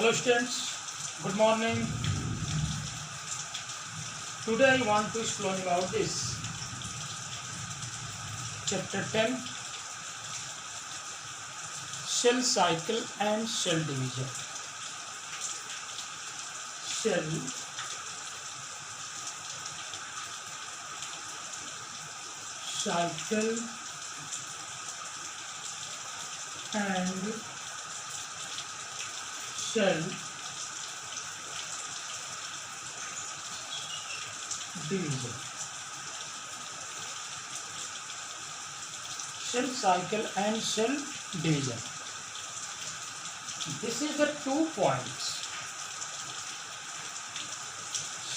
Hello students, good morning. Today I want to explain about this chapter 10, cell cycle and cell division. Cell cycle and cell division. Cell cycle and cell division. This is the 2 points.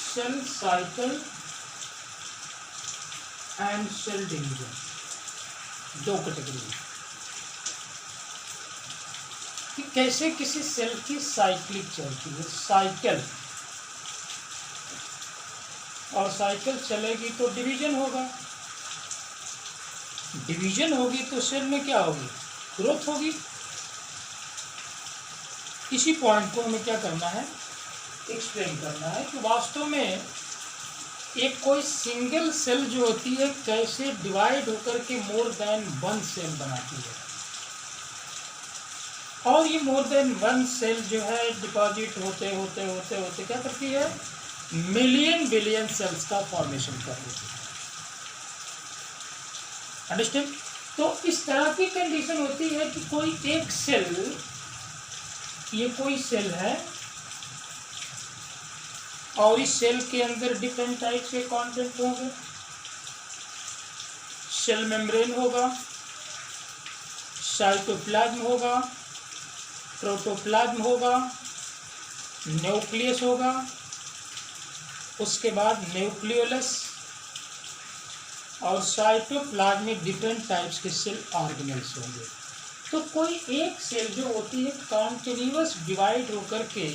Cell cycle and cell division. दो category कि कैसे किसी cell की cyclic चलती है, cycle, और cycle चलेगी तो डिवीजन होगा, डिवीजन होगी तो सेल में क्या होगी, ग्रोथ होगी। इसी पॉइंट को हमें क्या करना है, एक्सप्लेन करना है कि वास्तव में एक कोई सिंगल सेल जो होती है कैसे डिवाइड होकर के मोर देन वन सेल बनाती है, और ये मोर देन वन सेल जो है डिपॉजिट होते होते होते होते क्या करती है, मिलियन बिलियन सेल्स का फॉर्मेशन कर देती है। अंडरस्टैंड? तो इस तरह की कंडीशन होती है कि कोई एक सेल, ये कोई सेल है और इस सेल के अंदर डिफरेंट टाइप के कंटेंट होंगे। सेल मेम्ब्रेन होगा, साइटोप्लाज्म होगा, प्रोटोप्लाज्म होगा, न्यूक्लियस होगा, उसके बाद न्यूक्लियोलस, और साइटोप्लाज्म में डिफरेंट टाइप्स के सेल ऑर्गेनेल्स होंगे। तो कोई एक सेल जो होती है कॉन्टिन्यूअस डिवाइड होकर के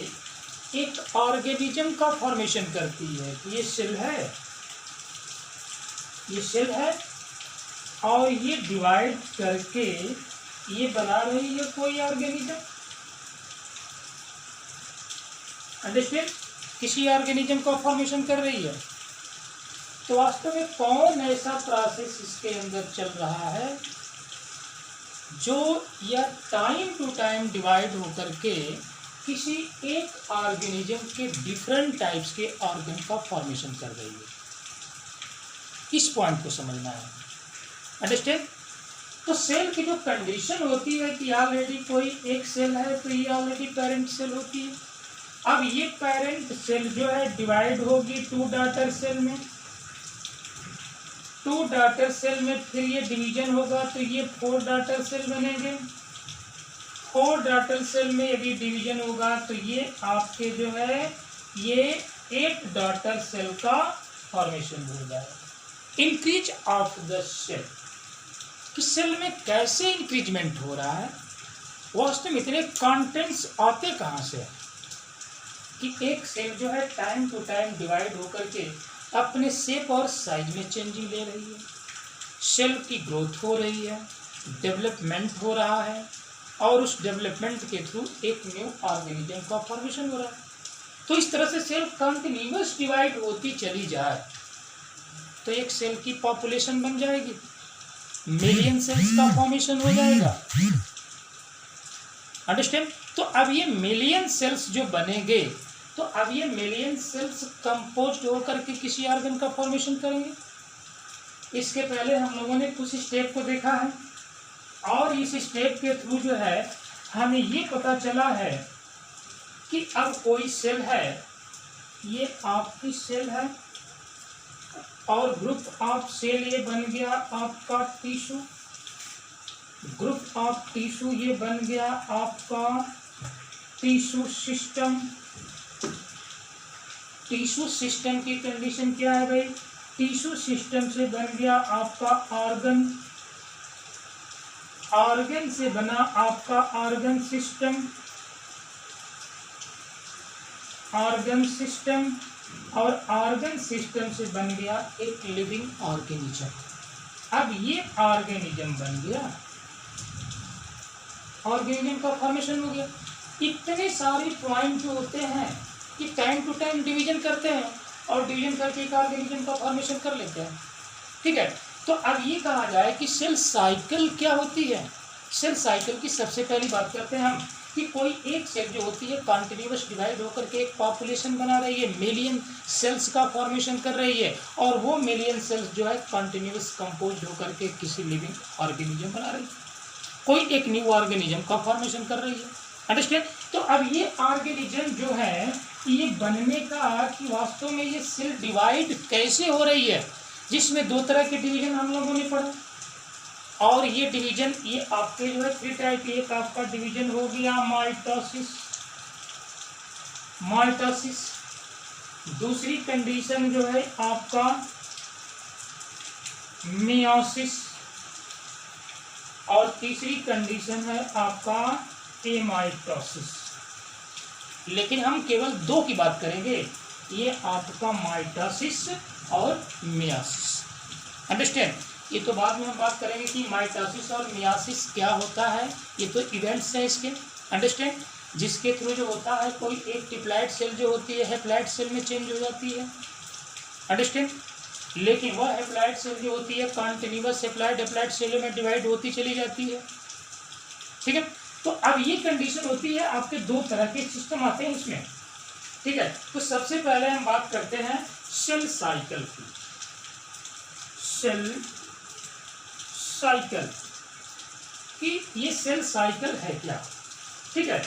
एक ऑर्गेनिज्म का फॉर्मेशन करती है। ये सेल है, ये सेल है, और ये डिवाइड करके ये बना रही है कोई ऑर्गेनिज्म। अंडरस्टैंड? किसी ऑर्गेनिज्म का फॉर्मेशन कर रही है। तो वास्तव में कौन ऐसा प्रोसेस इसके अंदर चल रहा है जो या टाइम टू टाइम डिवाइड होकर के किसी एक ऑर्गेनिज्म के डिफरेंट टाइप्स के ऑर्गन का फॉर्मेशन कर रही है। इस पॉइंट को समझना है। अंडरस्टैंड? तो सेल की जो कंडीशन होती है कि ऑलरेडी कोई एक सेल है तो ये ऑलरेडी पेरेंट सेल होती है। अब ये पेरेंट सेल जो है डिवाइड होगी 2 डॉटर सेल में, 2 डॉटर सेल में फिर ये डिवीजन होगा तो ये 4 डॉटर सेल बनेंगे। 4 डॉटर सेल में यदि डिवीजन होगा तो ये आपके जो है ये 8 डॉटर सेल का फॉर्मेशन हो जाएगा। इंक्रीज ऑफ द सेल, कि सेल में कैसे इंक्रीजमेंट हो रहा है, वास्तव में इतने कंटेंट्स आते कहाँ से कि एक सेल जो है टाइम टू टाइम डिवाइड होकर के अपने शेप और साइज में चेंजिंग ले रही है, सेल की ग्रोथ हो रही है, डेवलपमेंट हो रहा है, और उस डेवलपमेंट के थ्रू एक न्यू ऑर्गेनिज्म का फॉर्मेशन हो रहा है। तो इस तरह से सेल कंटिन्यूअस डिवाइड होती चली जाए तो एक सेल की पॉपुलेशन बन जाएगी, मिलियन सेल्स का फॉर्मेशन हो जाएगा। अंडरस्टैंड? तो अब ये मिलियन सेल्स जो बनेंगे, तो अब ये मिलियन सेल्स कंपोज्ड होकर के किसी ऑर्गन का फॉर्मेशन करेंगे। इसके पहले हम लोगों ने कुछ स्टेप को देखा है, और इस स्टेप के थ्रू जो है हमें ये पता चला है कि अब कोई सेल है, ये आपकी सेल है, और ग्रुप ऑफ सेल ये बन गया आपका टिश्यू, ग्रुप ऑफ टिश्यू ये बन गया आपका टिश्यू सिस्टम। टिश्यू सिस्टम की कंडीशन क्या है भाई, टिश्यू सिस्टम से बन गया आपका ऑर्गन, ऑर्गन से बना आपका ऑर्गन सिस्टम, ऑर्गन सिस्टम, और ऑर्गन सिस्टम से बन गया एक लिविंग ऑर्गेनिज्म। अब ये ऑर्गेनिज्म बन गया, ऑर्गेनिज्म का फॉर्मेशन हो गया। इतने सारे पॉइंट जो होते हैं कि टाइम टू टाइम डिवीजन करते हैं और डिवीजन करके एक ऑर्गेनिज्म का फॉर्मेशन कर लेते हैं। ठीक है, तो अब ये कहा जाए कि सेल साइकिल क्या होती है। सेल साइकिल की सबसे पहली बात करते हैं हम कि कोई एक सेल जो होती है कॉन्टिन्यूस डिवाइड होकर के एक पॉपुलेशन बना रही है, मिलियन सेल्स का फॉर्मेशन कर रही है, और वो मिलियन सेल्स जो है कॉन्टिन्यूस कंपोज होकर के किसी लिविंग ऑर्गेनिज्म बना रही है, कोई एक न्यू ऑर्गेनिज्म का फॉर्मेशन कर रही है। अंडरस्टैंड। तो अब ये ऑर्गेनिज्म जो है ये बनने का कि वास्तव में ये सेल डिवाइड कैसे हो रही है, जिसमें दो तरह के डिवीजन हम लोगों ने पढ़ा, और ये डिवीजन ये आपके जो है 3 टाइप, एक आपका डिवीजन हो गया माइटोसिस, दूसरी कंडीशन जो है आपका मियोसिस, और तीसरी कंडीशन है आपका एमाइटोसिस। लेकिन हम केवल 2 की बात करेंगे, ये आपका माइटोसिस और मियोसिस। अंडरस्टैंड। ये तो बाद में हम बात करेंगे कि माइटोसिस और मियोसिस क्या होता है, ये तो इवेंट्स है इसके। अंडरस्टैंड। जिसके थ्रू जो होता है कोई एक डिप्लॉइड सेल जो होती है हैप्लॉइड सेल में चेंज हो जाती है। अंडरस्टैंड। लेकिन वह हैप्लॉइड सेल जो होती है कॉन्टिन्यूअस हैप्लॉइड सेलों में डिवाइड होती चली जाती है। ठीक है, तो अब ये कंडीशन होती है, आपके 2 तरह के सिस्टम आते हैं इसमें। ठीक है, तो सबसे पहले हम बात करते हैं सेल साइकिल की। सेल साइकिल कि ये सेल साइकिल है क्या। ठीक है,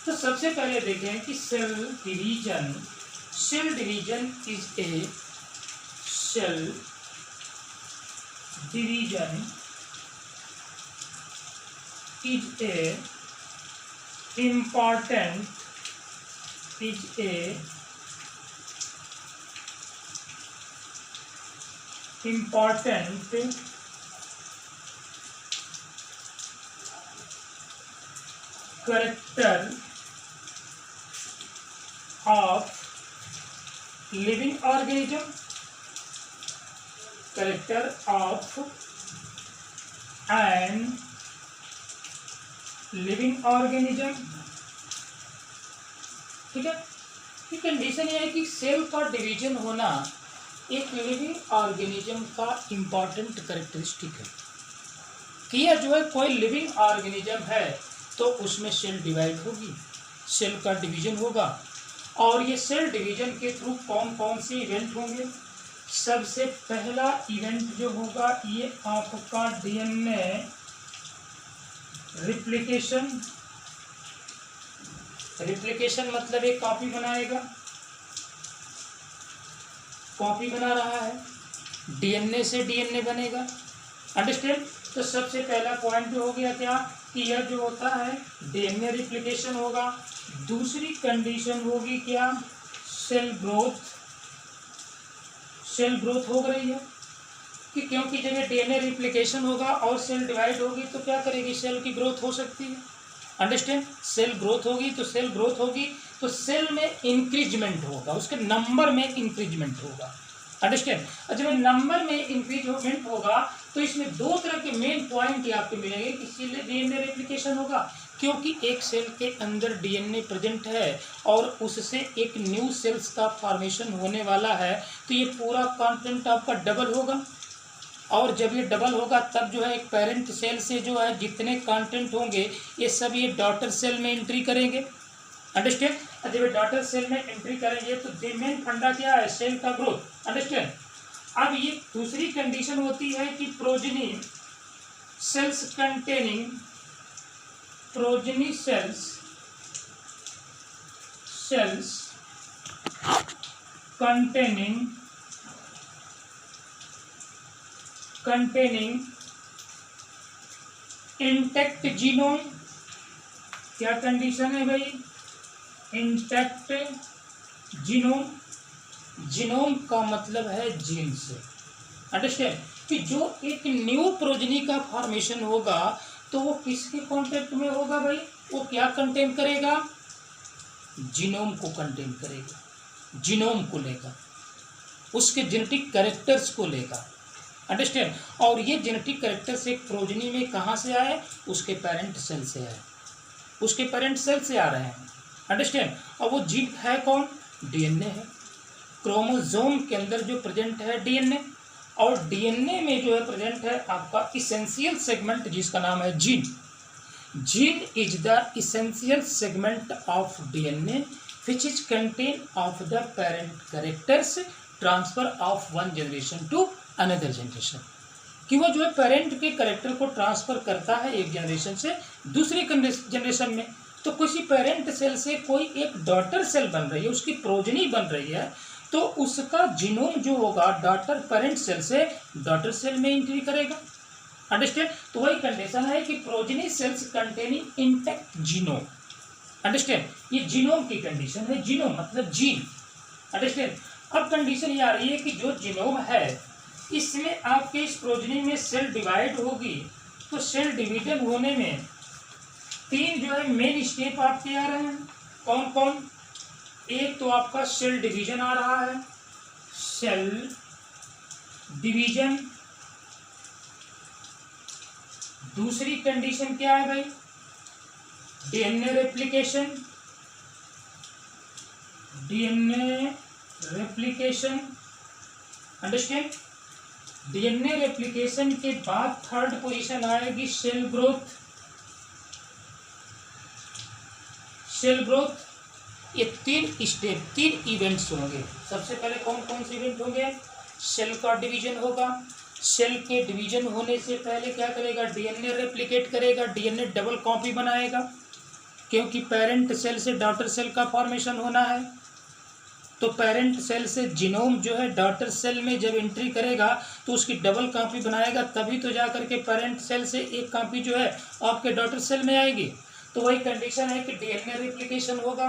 तो सबसे पहले देखें कि cell division is a important character of living organism, character of an living organism. ठीक है, ये कंडीशन ये है कि सेल का डिवीजन होना एक लिविंग ऑर्गेनिज्म का इम्पॉर्टेंट कैरेक्टरिस्टिक है कि यह जो है कोई लिविंग ऑर्गेनिज्म है तो उसमें सेल डिवाइड होगी, सेल का डिवीजन होगा, और ये सेल डिवीजन के थ्रू कौन कौन से इवेंट होंगे। सबसे पहला इवेंट जो होगा ये आपका डीएनए रिप्लिकेशन मतलब एक कॉपी बनाएगा, कॉपी बना रहा है, डीएनए से डीएनए बनेगा। अंडरस्टैंड। तो सबसे पहला पॉइंट जो हो गया क्या कि यह जो होता है डीएनए रिप्लिकेशन होगा। दूसरी कंडीशन होगी क्या, सेल ग्रोथ हो रही है कि क्योंकि जब ये डीएनए रिप्लिकेशन होगा और सेल डिवाइड होगी तो क्या करेगी, सेल की ग्रोथ हो सकती है। अंडरस्टैंड। सेल ग्रोथ होगी तो सेल में इंक्रीजमेंट होगा, उसके नंबर में इंक्रीजमेंट होगा। अंडरस्टैंड। और जब नंबर में इंक्रीजमेंट होगा तो इसमें 2 तरह के मेन पॉइंट आपको मिलेंगे कि सेल डीएनए रिप्लिकेशन होगा क्योंकि एक सेल के अंदर डीएनए प्रेजेंट है और उससे एक न्यू सेल्स का फॉर्मेशन होने वाला है, तो ये पूरा कंटेंट आपका डबल होगा, और जब ये डबल होगा तब जो है एक पेरेंट सेल से जो है जितने कंटेंट होंगे ये सब ये डॉटर सेल में एंट्री करेंगे। अंडरस्टैंड। जब ये डॉटर सेल में एंट्री करेंगे तो मेन फंडा क्या है, सेल का ग्रोथ। अंडरस्टैंड। अब ये दूसरी कंडीशन होती है कि progeny cells containing intact genome. क्या कंडीशन है भाई, इंटैक्ट जीनोम। जीनोम का मतलब है जीन से। अंडरस्टैंड। कि जो एक न्यू प्रोजेनी का फॉर्मेशन होगा तो वो किसके कांटेक्ट में होगा भाई, वो क्या कंटेन करेगा, जीनोम को कंटेन करेगा, जीनोम को लेगा, उसके जेनेटिक कैरेक्टर्स को लेगा। अंडरस्टैंड। और ये जेनेटिक कैरेक्टर्स एक प्रोजेनी में कहाँ से आए, उसके पेरेंट सेल से आए। उसके पेरेंट सेल से आ रहे हैं, अंडरस्टैंड। और वो जीन है कौन, डीएनए है। क्रोमोसोम के अंदर जो प्रेजेंट है डीएनए, और डीएनए में जो है प्रेजेंट है आपका इसेंशियल सेगमेंट जिसका नाम है gene. Gene is the essential segment of DNA which is contain of the parent characters transfer of one generation to another generation, कि वो जो है पेरेंट के कैरेक्टर को ट्रांसफर करता है एक जनरेशन से दूसरी जनरेशन में। तो किसी पेरेंट सेल से कोई एक डॉटर सेल बन रही है, उसकी प्रोजनी बन रही है, तो उसका जीनोम जो होगा डॉटर पेरेंट सेल से डॉटर सेल में एंट्री करेगा, अंडरस्टैंड। तो वही कंडीशन है कि progeny cells containing intact genome, understand. ये जीनोम की कंडीशन है, जीनोम मतलब जीन, अंडरस्टैंड। अब कंडीशन ये आ रही है कि जो जीनोम है इसमें आपके इस प्रोजनी में सेल डिवाइड होगी, तो सेल डिवीजन होने में 3 जो है मेन स्टेप आपके आ रहे हैं। कौन कौन, एक तो आपका सेल डिवीजन आ रहा है, सेल डिवीजन। दूसरी कंडीशन क्या है भाई, DNA replication, DNA replication, understand. DNA replication के बाद थर्ड पोजीशन आएगी सेल ग्रोथ, सेल ग्रोथ। ये 3 स्टेप, 3 इवेंट्स होंगे। सबसे पहले कौन कौन से इवेंट होंगे, सेल का डिवीजन होगा। सेल के डिवीजन होने से पहले क्या करेगा, डीएनए रेप्लिकेट करेगा, डीएनए डबल कॉपी बनाएगा, क्योंकि पेरेंट सेल से डॉटर सेल का फॉर्मेशन होना है। तो पेरेंट सेल से जीनोम जो है डॉटर सेल में जब एंट्री करेगा तो उसकी डबल कॉपी बनाएगा, तभी तो जा करके पेरेंट सेल से एक कॉपी जो है आपके डॉटर सेल में आएगी। तो वही कंडीशन है कि डीएनए रेप्लिकेशन होगा।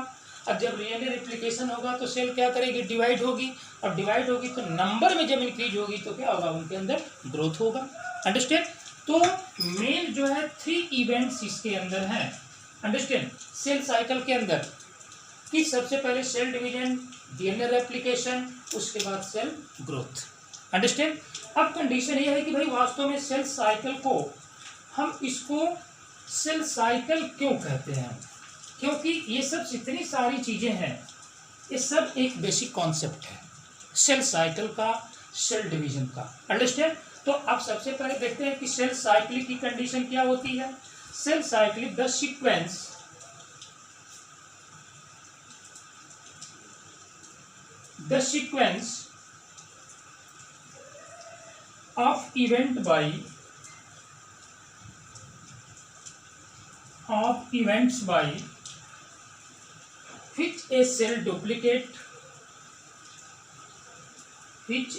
अब जब डीएनए रेप्लिकेशन होगा तो सेल क्या करेगी, डिवाइड होगी, और डिवाइड होगी तो नंबर में जब इंक्रीज होगी तो क्या होगा, उनके अंदर ग्रोथ होगा, अंडरस्टैंड। तो मेन जो है 3 इवेंट्स इसके अंदर हैं, अंडरस्टैंड, सेल साइकिल के अंदर, कि सबसे पहले सेल डिवीजन, डीएनए रेप्लिकेशन, उसके बाद सेल ग्रोथ, अंडरस्टैंड। अब कंडीशन ये है कि भाई वास्तव में सेल साइकिल को हम इसको सेल साइकिल क्यों कहते हैं, क्योंकि ये सब जितनी सारी चीजें हैं ये सब एक बेसिक कॉन्सेप्ट है सेल साइकिल का, सेल डिवीजन का, अंडरस्टैंड। तो अब सबसे पहले देखते हैं कि सेल साइकिल की कंडीशन क्या होती है। Cell cycle the sequence of events by which a cell duplicate, its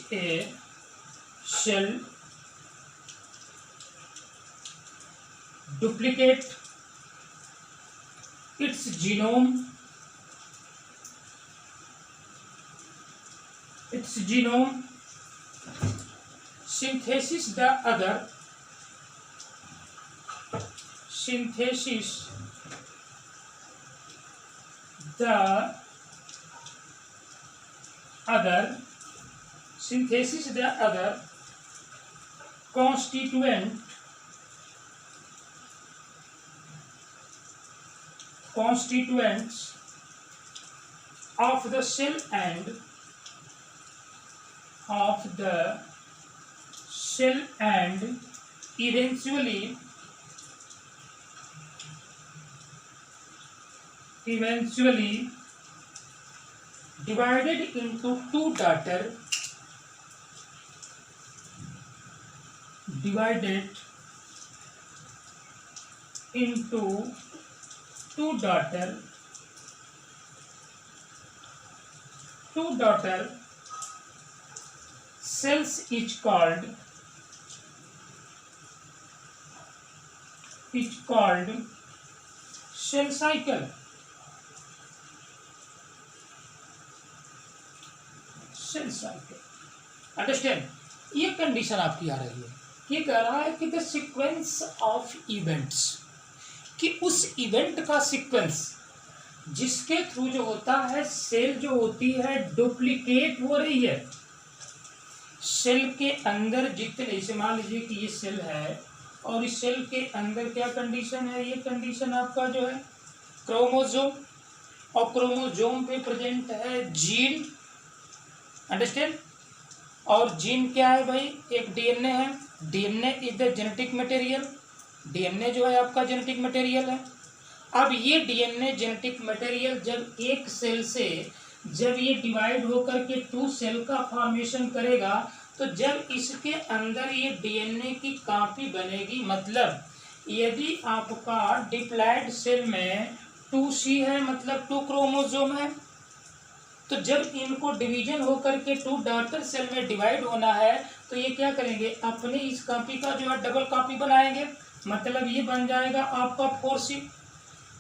genome, synthesis the other, constituents of the cell and eventually divided into two daughter cells is called cell cycle, understand. ये condition आपकी आ रही है, ये कह रहा है कि the sequence of events, कि उस इवेंट का सीक्वेंस जिसके थ्रू जो होता है सेल जो होती है डुप्लीकेट हो रही है। सेल के अंदर जितने, जैसे मान लीजिए कि ये सेल है और इस सेल के अंदर क्या कंडीशन है, ये कंडीशन आपका जो है क्रोमोजोम, और क्रोमोजोम पे प्रेजेंट है जीन, अंडरस्टैंड। और जीन क्या है भाई, एक डीएनए है, DNA is the genetic material, DNA जो है आपका जेनेटिक मटेरियल है। अब ये डीएनए जेनेटिक मटेरियल जब एक सेल से जब ये डिवाइड होकर के 2 सेल का फॉर्मेशन करेगा, तो जब इसके अंदर ये डीएनए की कॉपी बनेगी, मतलब यदि आपका डिप्लॉयड सेल में 2C है, मतलब 2 क्रोमोसोम है, तो जब इनको डिवीजन होकर के 2 डॉटर सेल में डिवाइड होना है, तो ये क्या करेंगे, अपने इस कॉपी का जो है डबल कॉपी बनाएंगे, मतलब ये बन जाएगा आपका 4C।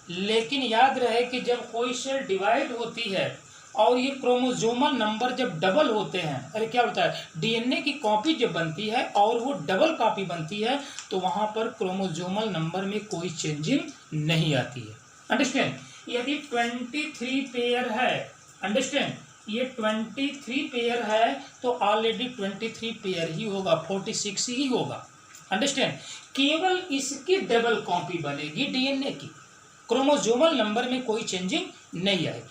लेकिन याद रहे कि जब कोई सेल डिवाइड होती है और ये क्रोमोसोमल नंबर जब डबल होते हैं, अरे क्या होता है, डीएनए की कॉपी जब बनती है और वो डबल कॉपी बनती है, तो वहां पर क्रोमोसोमल नंबर में कोई चेंजिंग नहीं आती है, अंडरस्टैंड। यदि 23 पेयर है, अंडरस्टैंड, ये 23 पेयर है तो ऑलरेडी 23 पेयर ही होगा, 46 ही होगा, अंडरस्टैंड। केवल इसकी डबल कॉपी बनेगी डीएनए की, क्रोमोसोमल नंबर में कोई चेंजिंग नहीं आएगी,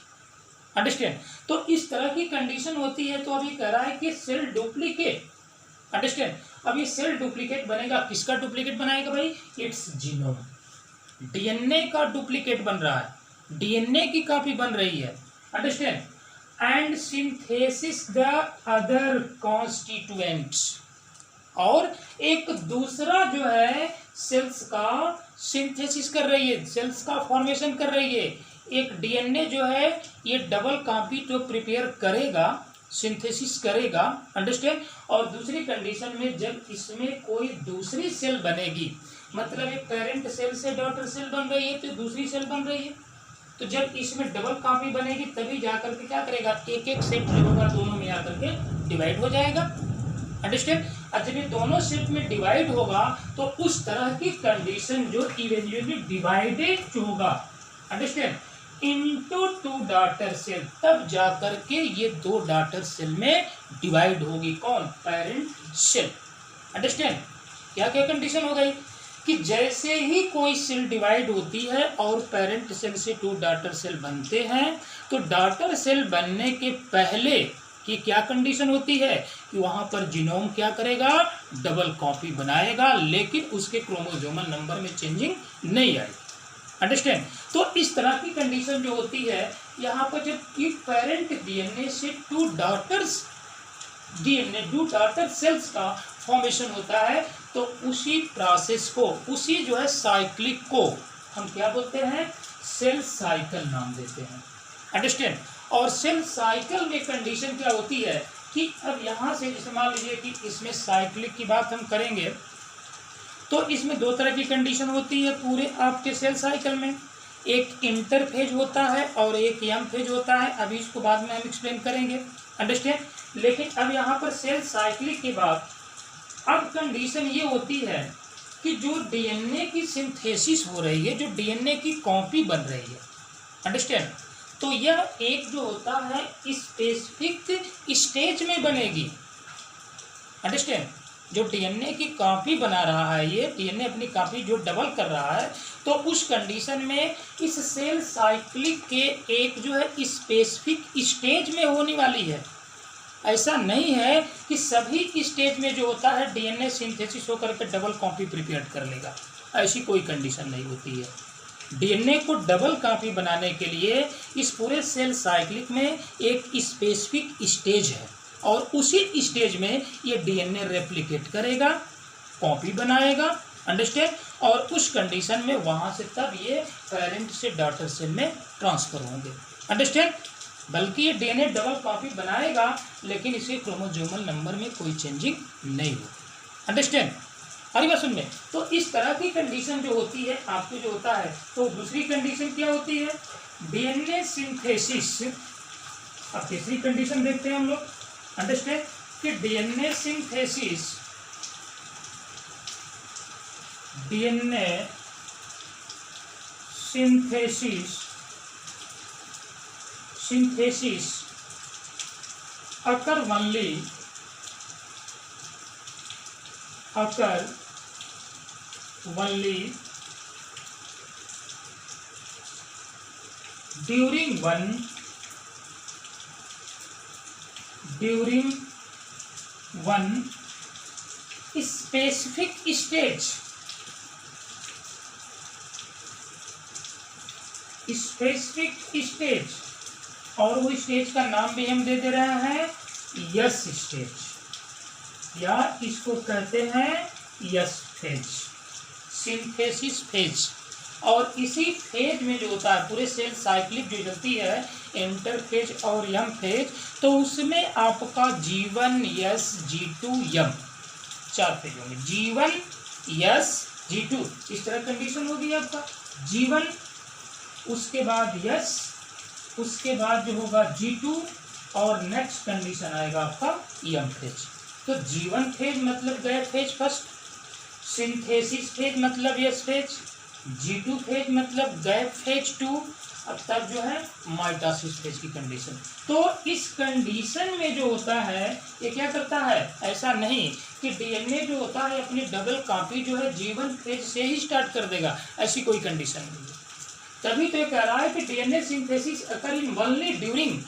अंडरस्टैंड। तो इस तरह की कंडीशन होती है। तो अभी कह रहा है कि सेल डुप्लीकेट, अंडरस्टैंड। अब ये सेल डुप्लीकेट बनेगा, किसका डुप्लीकेट बनाएगा भाई, इट्स जीनोम, डीएनए का डुप्लीकेट बन रहा है, डीएनए की कॉपी बन रही है, understand. And synthesis the other constituents, और एक दूसरा जो है सेल्स का सिंथेसिस कर रही है, सेल्स का फॉर्मेशन कर रही है। एक डीएनए जो है ये डबल कॉपी जो प्रिपेयर करेगा, सिंथेसिस करेगा, अंडरस्टैंड। और दूसरी कंडीशन में जब इसमें कोई दूसरी सेल बनेगी, मतलब एक पेरेंट सेल से डॉटर सेल बन रही है तो दूसरी सेल बन रही है, तो जब इसमें डबल कॉपी बनेगी तभी जाकर के क्या करेगा, एक एक सेट जो होगा दोनों में आकर के डिवाइड हो जाएगा, अंडरस्टैंड। जब ये दोनों सेट में डिवाइड होगा तो उस तरह की कंडीशन जो इवेंचुअली डिवाइडेड होगा, अंडरस्टैंड, इनटू 2 डॉटर सेल, तब जाकर के ये 2 डॉटर सेल में डिवाइड होगी, कौन, पेरेंट सेल, अंडरस्टैंड। क्या क्या कंडीशन हो गई कि जैसे ही कोई सेल डिवाइड होती है और पेरेंट सेल से 2 डॉटर सेल बनते हैं, तो डॉटर सेल बनने के पहले की क्या कंडीशन होती है कि वहां पर जीनोम क्या करेगा, डबल कॉपी बनाएगा, लेकिन उसके क्रोमोसोमल नंबर में चेंजिंग नहीं आएगी, अंडरस्टैंड। तो इस तरह की कंडीशन जो होती है, यहाँ पर जब पेरेंट डीएनए से 2 डॉटर्स डीएनए 2 डॉटर सेल्स का फॉर्मेशन होता है, तो उसी प्रोसेस को, उसी जो है साइक्लिक को हम क्या बोलते हैं, सेल साइकिल नाम देते हैं, अंडरस्टैंड। और सेल साइकिल में कंडीशन क्या होती है कि अब यहाँ से जैसे मान लीजिए कि इसमें साइक्लिक की बात हम करेंगे, तो इसमें 2 तरह की कंडीशन होती है पूरे आपके सेल साइकिल में, एक इंटरफेज होता है और एक यंग फेज होता है, अभी इसको बाद में हम एक्सप्लेन करेंगे, अंडरस्टैंड। लेकिन अब यहाँ पर सेल साइक्लिक के बाद अब कंडीशन ये होती है कि जो डीएनए की सिंथेसिस हो रही है, जो डीएनए की कॉपी बन रही है, अंडरस्टैंड, तो यह एक जो होता है स्पेसिफिक स्टेज में बनेगी, अंडरस्टैंड। जो डीएनए की कॉपी बना रहा है, ये डीएनए अपनी कॉपी जो डबल कर रहा है, तो उस कंडीशन में इस सेल साइक्लिक के एक जो है स्पेसिफिक स्टेज में होने वाली है। ऐसा नहीं है कि सभी स्टेज में जो होता है डीएनए सिंथेसिस होकर के डबल कॉपी प्रिपेयर कर लेगा, ऐसी कोई कंडीशन नहीं होती है। डीएनए को डबल कॉपी बनाने के लिए इस पूरे सेल साइक्लिक में एक स्पेसिफिक स्टेज है, और उसी स्टेज में ये डीएनए रेप्लिकेट करेगा, कॉपी बनाएगा, अंडरस्टैंड। और उस कंडीशन में वहाँ से तब ये पेरेंट से डॉटर सेल में ट्रांसफर होंगे, अंडरस्टैंड। बल्कि ये डीएनए डबल कॉपी बनाएगा, लेकिन इसके क्रोमोसोमल नंबर में कोई चेंजिंग नहीं होगी, अंडरस्टैंड। हरी बात सुन में। तो इस तरह की कंडीशन जो होती है आपको जो होता है, तो दूसरी कंडीशन क्या होती है, डीएनए सिंथेसिस। अब तीसरी कंडीशन देखते हैं हम लोग, अंडरस्टैंड, कि DNA synthesis, DNA synthesis synthesis occur only during one specific stage, और वो स्टेज का नाम भी हम दे रहे हैं यस स्टेज, या इसको कहते हैं यस फेज, सिंथेसिस फेज। और इसी फेज में जो होता है पूरे सेल साइक्लिक जो चलती है, इंटर फेज और यम फेज, तो उसमें आपका G1 S G2 यम 4 फेज होंगे। G1 S G2 इस तरह कंडीशन होगी आपका, G1 उसके बाद S, उसके बाद जो होगा G2 और नेक्स्ट कंडीशन आएगा आपका यम फेज। तो G1 फेज मतलब gap phase first, synthesis phase मतलब यस फेज, G2 फेज मतलब गैप फेज 2, अब तब जो है माइटोसिस फेज की कंडीशन। तो इस कंडीशन में जो होता है ये क्या करता है, ऐसा नहीं कि डीएनए जो होता है अपनी डबल कॉपी जो है G1 फेज से ही स्टार्ट कर देगा, ऐसी कोई कंडीशन नहीं है। तभी तो ये कह रहा है कि DNA synthesis occur in only during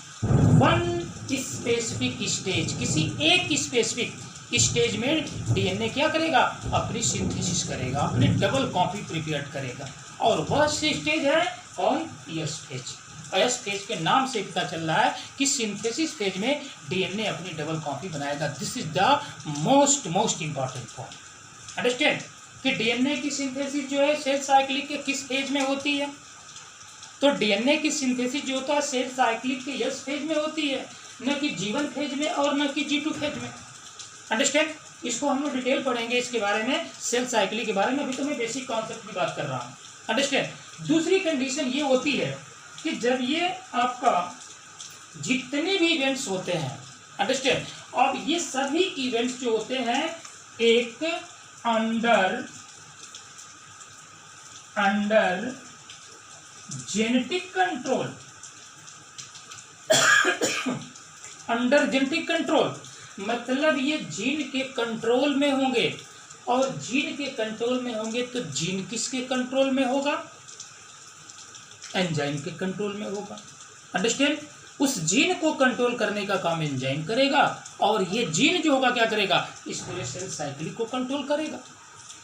one specific stage, किसी एक स्पेसिफिक स्टेज में डीएनए क्या करेगा, अपनी सिंथेसिस करेगा, अपनी डबल कॉपी प्रिपेयर करेगा, और वह स्टेज है कौन, यस फेज। यस फेज के नाम से पता चल रहा है कि सिंथेसिस फेज में डीएनए अपनी डबल कॉपी बनाएगा। This is the most important point. Understand कि डीएनए की सिंथेसिस जो है सेल साइक्लिक के किस फेज में होती है, तो डीएनए की सिंथेसिस जो होता है सेल साइक्लिक के यस फेज में होती है, न कि G1 फेज में और न कि G2 फेज में। अंडरस्टैंड, इसको हम लोग डिटेल पढ़ेंगे इसके बारे में, सेल साइकिल के बारे में। अभी तो मैं बेसिक कॉन्सेप्ट की बात कर रहा हूँ। अंडरस्टैंड। दूसरी कंडीशन ये होती है कि जब ये आपका जितने भी इवेंट्स होते हैं, अंडरस्टैंड, और ये सभी इवेंट्स जो होते हैं एक under genetic control, under genetic control मतलब ये जीन के कंट्रोल में होंगे, और जीन के कंट्रोल में होंगे तो जीन किसके कंट्रोल में होगा, एंजाइम के कंट्रोल में होगा। अंडरस्टैंड, उस जीन को कंट्रोल करने का काम एंजाइम करेगा, और ये जीन जो होगा क्या करेगा, इस पूरे सेल साइकिल को कंट्रोल करेगा।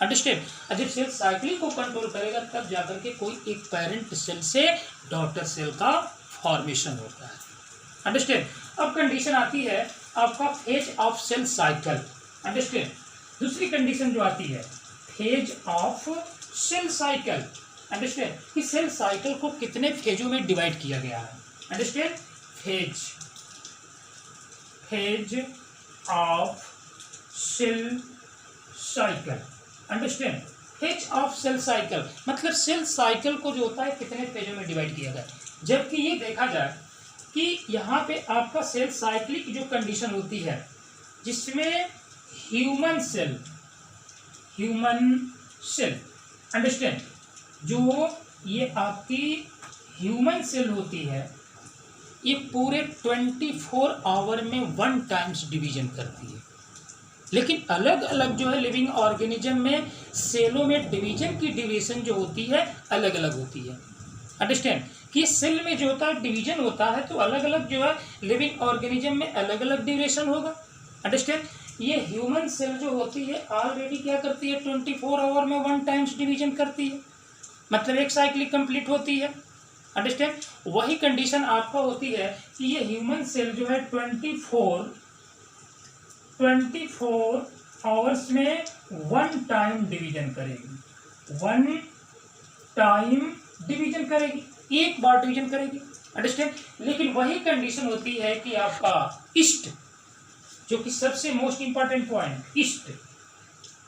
अंडरस्टैंड, जब सेल साइकिल को कंट्रोल करेगा तब जाकर के कोई एक पेरेंट सेल से डॉटर सेल का फॉर्मेशन होता है। अंडरस्टैंड। अब कंडीशन आती है आपका phase of cell cycle. Understand, दूसरी कंडीशन जो आती है phase of cell cycle. Understand कि सेल साइकिल को कितने फेजों में डिवाइड किया गया है। Understand, phase of cell cycle. Understand, phase of cell cycle मतलब सेल साइकिल को जो होता है कितने फेजों में डिवाइड किया गया। जबकि ये देखा जाए कि यहाँ पे आपका सेल साइक्लिक की जो कंडीशन होती है जिसमें ह्यूमन सेल अंडरस्टैंड, जो ये आपकी ह्यूमन सेल होती है ये पूरे 24 आवर में 1 टाइम्स डिवीजन करती है। लेकिन अलग अलग जो है लिविंग ऑर्गेनिज्म में सेलों में डिवीजन की ड्यूरेशन जो होती है अलग अलग होती है। अंडरस्टैंड कि सेल में जो होता है डिवीजन होता है तो अलग अलग जो है लिविंग ऑर्गेनिज्म में अलग अलग ड्यूरेशन होगा। अंडरस्टैंड, ये ह्यूमन सेल जो होती है ऑलरेडी क्या करती है 24 आवर में 1 टाइम्स डिवीजन करती है, मतलब एक साइकिल कंप्लीट होती है। अंडरस्टैंड, वही कंडीशन आपका होती है कि ये ह्यूमन सेल जो है 24 आवर्स में 1 टाइम डिवीजन करेगी, 1 टाइम डिवीजन करेगी, एक बार डिवीजन करेगी। अंडरस्टैंड, लेकिन वही कंडीशन होती है कि आपका ईस्ट जो कि सबसे most important point east.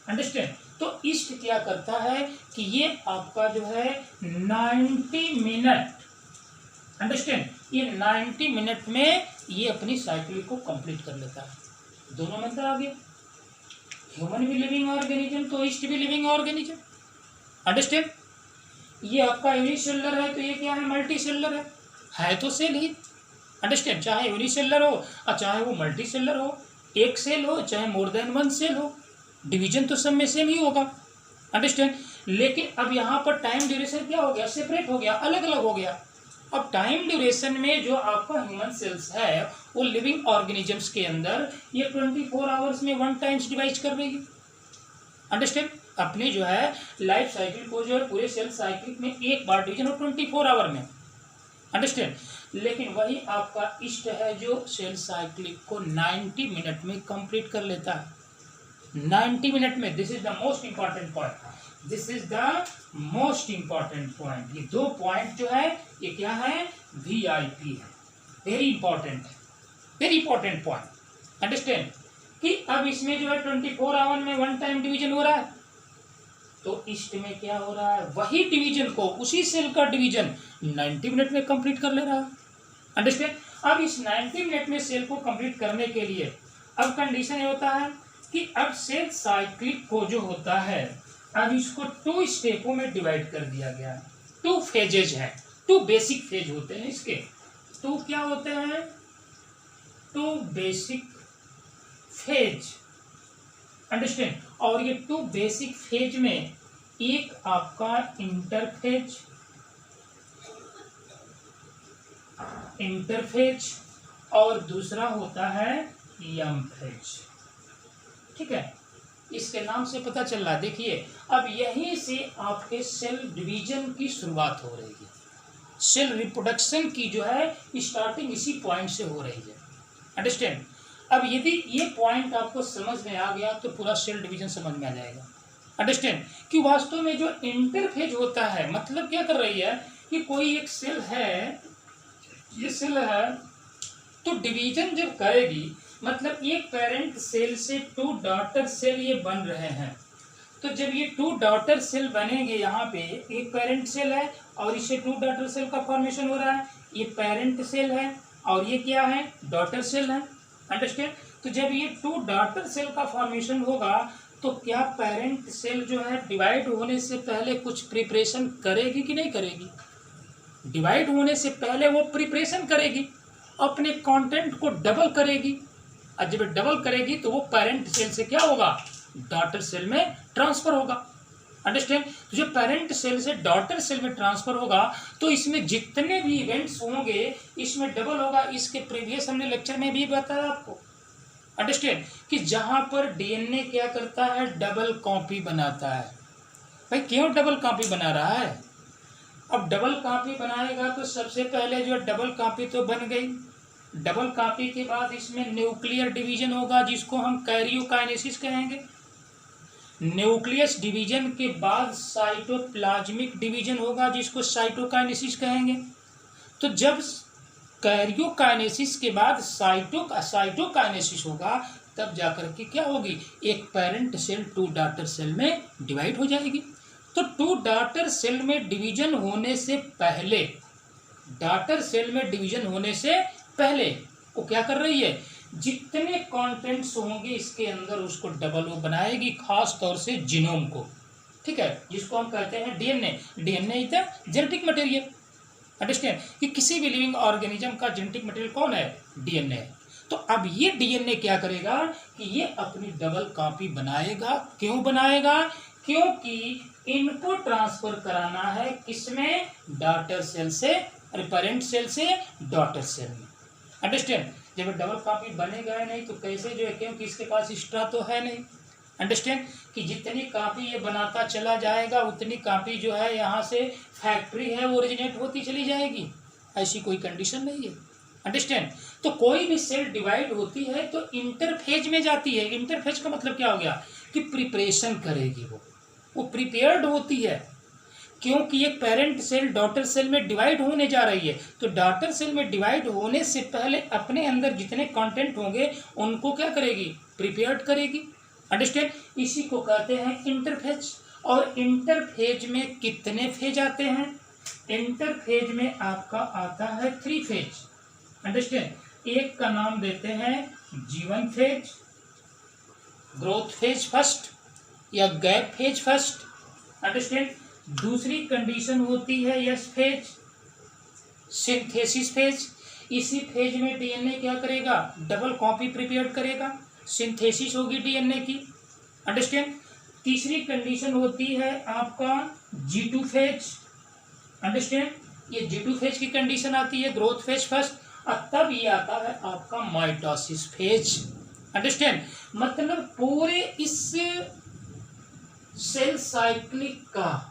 Understand, तो ईस्ट क्या करता है कि ये आपका जो है 90 मिनट, अंडरस्टैंड, ये 90 मिनट में ये अपनी साइकिल को कंप्लीट कर लेता है। दोनों मंत्र आ गया, ह्यूमन भी लिविंग ऑर्गेनिज्म तो ईस्ट भी लिविंग ऑर्गेनिज्म। अंडरस्टैंड, ये आपका यूनिसेलुलर है तो ये क्या है, मल्टी सेलुलर है तो सेल ही। अंडरस्टैंड, चाहे यूनिसेलुलर हो और चाहे वो मल्टी सेलुलर हो, एक सेल हो चाहे मोर देन 1 सेल हो, डिवीजन तो सब में सेम ही होगा। अंडरस्टैंड, लेकिन अब यहाँ पर टाइम ड्यूरेशन क्या हो गया, सेपरेट हो गया, अलग अलग हो गया। अब टाइम ड्यूरेशन में जो आपका ह्यूमन सेल्स है वो लिविंग ऑर्गेनिजम्स के अंदर ये 24 आवर्स में 1 टाइम्स डिवाइड कर रही है। अंडरस्टैंड? अपने जो है लाइफ साइकिल को जो है पूरे सेल साइकिल में एक बार डिवीजन हो 24 आवर में। अंडरस्टैंड? लेकिन वही आपका ईस्ट है जो सेल साइकिल को 90 मिनट में कंप्लीट कर लेता है। 90 मिनट में। This is the most important point. This is the most important point. ये 2 पॉइंट जो है ये क्या है? VIP है। वेरी इंपॉर्टेंट है, वेरी इंपॉर्टेंट पॉइंट। अंडरस्टैंड? कि अब इसमें जो है 24 आवर में 1 टाइम डिवीजन हो रहा है, तो ईस्ट में क्या हो रहा है? वही डिवीजन को, उसी सेल का डिवीजन 90 मिनट में कंप्लीट कर ले रहा है। अंडरस्टैंड? अब इस 90 मिनट में सेल को कंप्लीट करने के लिए अब कंडीशन ये होता है कि अब सेल साइक्लिक को जो होता है अब इसको 2 स्टेपों में डिवाइड कर दिया गया है। 2 फेजेज हैं, 2 बेसिक फेज होते हैं इसके। 2 क्या होते हैं? 2 बेसिक फेज। अंडरस्टैंड? और ये 2 बेसिक फेज में एक आपका इंटरफेज और दूसरा होता है यम फेज। ठीक है, इसके नाम से पता चल रहा है। देखिए अब यहीं से आपके सेल डिवीजन की शुरुआत हो रही है। सेल रिप्रोडक्शन की जो है स्टार्टिंग इसी पॉइंट से हो रही है। अंडरस्टैंड? अब यदि ये पॉइंट आपको समझ में आ गया तो पूरा सेल डिवीजन समझ में आ जाएगा। अंडरस्टैंड? कि वास्तव में जो इंटरफेज होता है मतलब क्या कर रही है कि कोई एक सेल है, ये सेल है तो डिवीजन जब करेगी मतलब एक पेरेंट सेल से 2 डॉटर सेल ये बन रहे हैं, तो जब ये 2 डॉटर सेल बनेंगे, यहाँ पे एक पेरेंट सेल है और इससे 2 डॉटर सेल का फॉर्मेशन हो रहा है। ये पेरेंट सेल है और ये क्या है? डॉटर सेल है। अंडरस्टैंड? तो जब ये 2 डॉटर सेल का फॉर्मेशन होगा तो क्या पेरेंट सेल जो है डिवाइड होने से पहले कुछ प्रिपरेशन करेगी कि नहीं करेगी? डिवाइड होने से पहले वो प्रिपरेशन करेगी, अपने कंटेंट को डबल करेगी, और जब डबल करेगी तो वो पेरेंट सेल से क्या होगा? डॉटर सेल में ट्रांसफर होगा। अंडरस्टैंड? तो जो पेरेंट सेल से डॉटर सेल में ट्रांसफर होगा तो इसमें जितने भी इवेंट्स होंगे इसमें डबल होगा। इसके प्रीवियस हमने लेक्चर में भी बताया आपको। अंडरस्टैंड? कि जहां पर डीएनए क्या करता है? डबल कॉपी बनाता है। भाई क्यों डबल कॉपी बना रहा है? अब डबल कॉपी बनाएगा तो सबसे पहले जो डबल कॉपी तो बन गई। डबल कॉपी के बाद इसमें न्यूक्लियर डिवीजन होगा जिसको हम कैरियोकाइनेसिस कहेंगे। न्यूक्लियस डिवीजन के बाद साइटोप्लाज्मिक डिवीजन होगा जिसको साइटोकाइनेसिस कहेंगे। तो जब कैरियोकाइनेसिस के बाद साइटोकाइनेसिस होगा तब जाकर के क्या होगी? एक पेरेंट सेल 2 डॉटर सेल में डिवाइड हो जाएगी। तो 2 डॉटर सेल में डिवीजन होने से पहले, डॉटर सेल में डिवीजन होने से पहले वो क्या कर रही है? जितने कंटेंट्स होंगे इसके अंदर उसको डबल वो बनाएगी, खास तौर से जीनोम को। ठीक है, जिसको हम कहते हैं DNA. DNA is the genetic material. Understand? कि किसी भी लिविंग ऑर्गेनिज्म का जेनेटिक मटेरियल कौन है? डीएनए। तो अब ये डीएनए क्या करेगा कि ये अपनी डबल कॉपी बनाएगा। क्यों बनाएगा? क्योंकि इनको ट्रांसफर कराना है किसमें? डॉटर सेल से, पेरेंट सेल से डॉटर सेल में। अंडरस्टैंड? जब डबल कॉपी बनेगा नहीं तो कैसे जो है? क्योंकि इसके पास एक्स्ट्रा तो है नहीं। अंडरस्टैंड? कि जितनी कॉपी ये बनाता चला जाएगा उतनी कॉपी जो है यहाँ से फैक्ट्री है वो ओरिजिनेट होती चली जाएगी। ऐसी कोई कंडीशन नहीं है। अंडरस्टैंड? तो कोई भी सेल डिवाइड होती है तो इंटरफेज में जाती है। इंटरफेज का मतलब क्या हो गया? कि प्रिपरेशन करेगी, वो प्रिपेयर्ड होती है। क्योंकि एक पेरेंट सेल डॉटर सेल में डिवाइड होने जा रही है तो डॉटर सेल में डिवाइड होने से पहले अपने अंदर जितने कंटेंट होंगे उनको क्या करेगी? प्रिपेयर्ड करेगी। अंडरस्टैंड? इसी को कहते हैं इंटरफेज। और इंटरफेज में कितने फेज आते हैं? इंटरफेज में आपका आता है 3 फेज। अंडरस्टैंड? एक का नाम देते हैं G1 phase, growth phase first या गैप फेज फर्स्ट। अंडरस्टैंड? दूसरी कंडीशन होती है S फेज, सिंथेसिस फेज। इसी फेज में डीएनए क्या करेगा? डबल कॉपी प्रिपेयर करेगा, सिंथेसिस होगी डीएनए की। अंडरस्टैंड? तीसरी कंडीशन होती है आपका G2 फेज। अंडरस्टैंड? ये G2 फेज की कंडीशन आती है, ग्रोथ फेज फर्स्ट, और तब ये आता है आपका माइटोसिस फेज। अंडरस्टैंड, मतलब पूरे इस सेल साइक्लिक का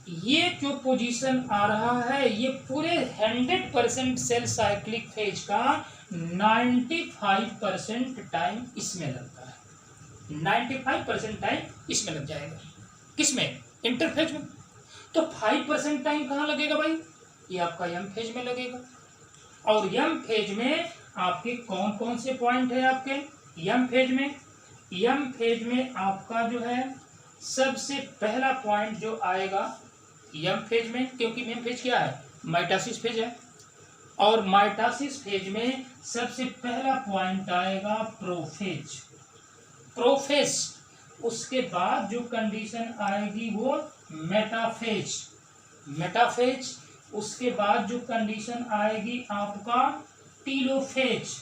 ये जो पोजीशन आ रहा है, ये पूरे 100% सेल साइक्लिक फेज का 95% टाइम इसमें लगता है। 95% टाइम इसमें लग जाएगा। किसमें? इंटरफेज में। तो 5% टाइम कहाँ लगेगा भाई? ये आपका यम फेज में लगेगा। और यम फेज में आपके कौन कौन से पॉइंट है आपके यम फेज में? यम फेज में आपका जो है सबसे पहला पॉइंट जो आएगा यम फेज में, क्योंकि यम फेज क्या है? माइटोसिस फेज है। और माइटोसिस फेज में सबसे पहला पॉइंट आएगा प्रोफेज। प्रोफेज, उसके बाद जो कंडीशन आएगी वो मेटाफेज। मेटाफेज, उसके बाद जो कंडीशन आएगी आपका टीलोफेज,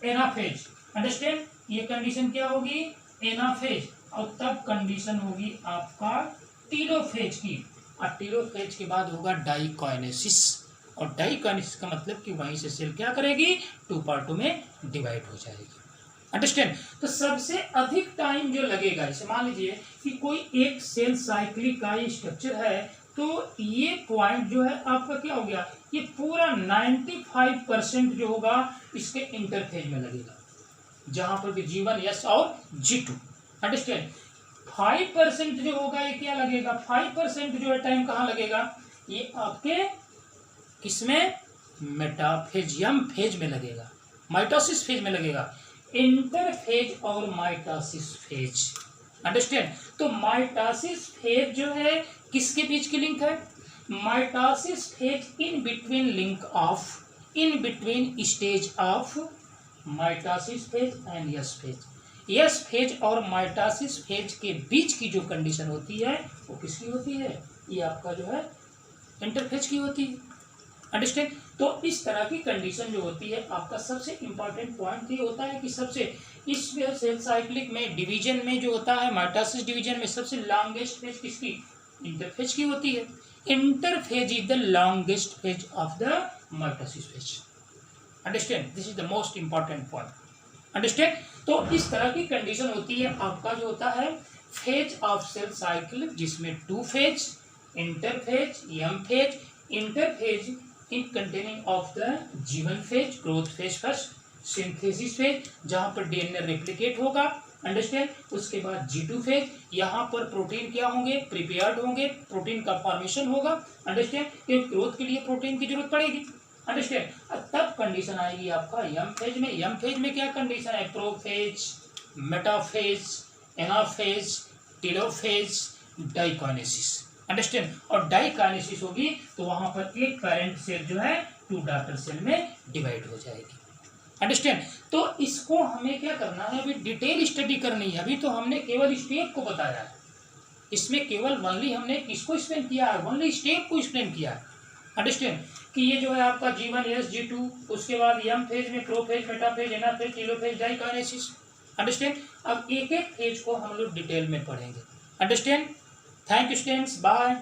एनाफेज। अंडरस्टैंड, ये कंडीशन क्या होगी? एनाफेज। और तब कंडीशन होगी आपका टीलोफेज की। और टीलोफेज के बाद होगा डाइकाइनेसिस। और डाइकाइनेसिस का मतलब कि वहीं से सेल क्या करेगी? 2 पार्टों में डिवाइड हो जाएगी। अंडरस्टैंड, तो सबसे अधिक टाइम जो लगेगा, इसे मान लीजिए कि कोई एक सेल साइक्लिक का स्ट्रक्चर है, तो ये पॉइंट जो है आपका क्या हो गया? ये पूरा 95% जो होगा इसके इंटरफेज में लगेगा, जहां पर भी G1 S और G2। अंडरस्टैंड, 5% जो होगा ये क्या लगेगा? 5% जो है टाइम कहाँ लगेगा? ये आपके किसमें? मेटाफेजियम फेज में लगेगा, माइटोसिस फेज में लगेगा। इंटरफेज और माइटोसिस फेज। अंडरस्टैंड, तो माइटोसिस फेज जो है किसके बीच की लिंक है? Mitosis phase in between stage of mitosis phase and yes phase. Yes phase और माइटोसिस फेज के बीच की जो कंडीशन होती है वो किसकी होती है? ये आपका जो है इंटरफेज की होती है। अंडरस्टैंड, तो इस तरह की कंडीशन जो होती है, आपका सबसे इंपॉर्टेंट पॉइंट ये होता है कि सबसे इस सेल साइक्लिक में डिवीजन में जो होता है, माइटोसिस डिवीजन में सबसे लॉन्गेस्ट फेज किसकी? इंटरफेज की होती है। Interphase is the longest phase of the mitosis phase. Understand, this is the most important point. Understand, तो इस तरह की कंडीशन होती है। आपका जो होता है फेज ऑफ सेल साइकिल, जिसमें 2 phase, interphase, M phase, interphase in containing of the G1 phase, growth phase first, synthesis phase जहां पर डीएनए रेप्लिकेट होगा। अंडरस्टैंड, उसके बाद G2 फेज, यहाँ पर प्रोटीन क्या होंगे? प्रिपेयर्ड होंगे, प्रोटीन का फॉर्मेशन होगा। अंडरस्टैंड, क्योंकि ग्रोथ के लिए प्रोटीन की जरूरत पड़ेगी। अंडरस्टैंड, तब कंडीशन आएगी आपका यम फेज में। यम फेज में क्या कंडीशन है? Prophase, metaphase, anaphase, telophase, diakinesis. Understand, और डाइकाइनेसिस होगी तो वहां पर एक पेरेंट सेल जो है 2 डॉटर सेल में डिवाइड हो जाएगी। अंडरस्टैंड, तो इसको हमें क्या करना है? अभी डिटेल स्टडी करनी है। अभी तो हमने केवल स्टेप को बताया है, इसमें केवल वनली हमने किसको एक्सप्लेन किया है? वनली स्टेप को एक्सप्लेन किया है। अंडरस्टैंड, कि ये जो है आपका G1 S G2, उसके बाद यम फेज में prophase, metaphase, anaphase, telophase, diakinesis. Understand, अब एक एक फेज को हम लोग डिटेल में पढ़ेंगे। Understand, thank you students, bye.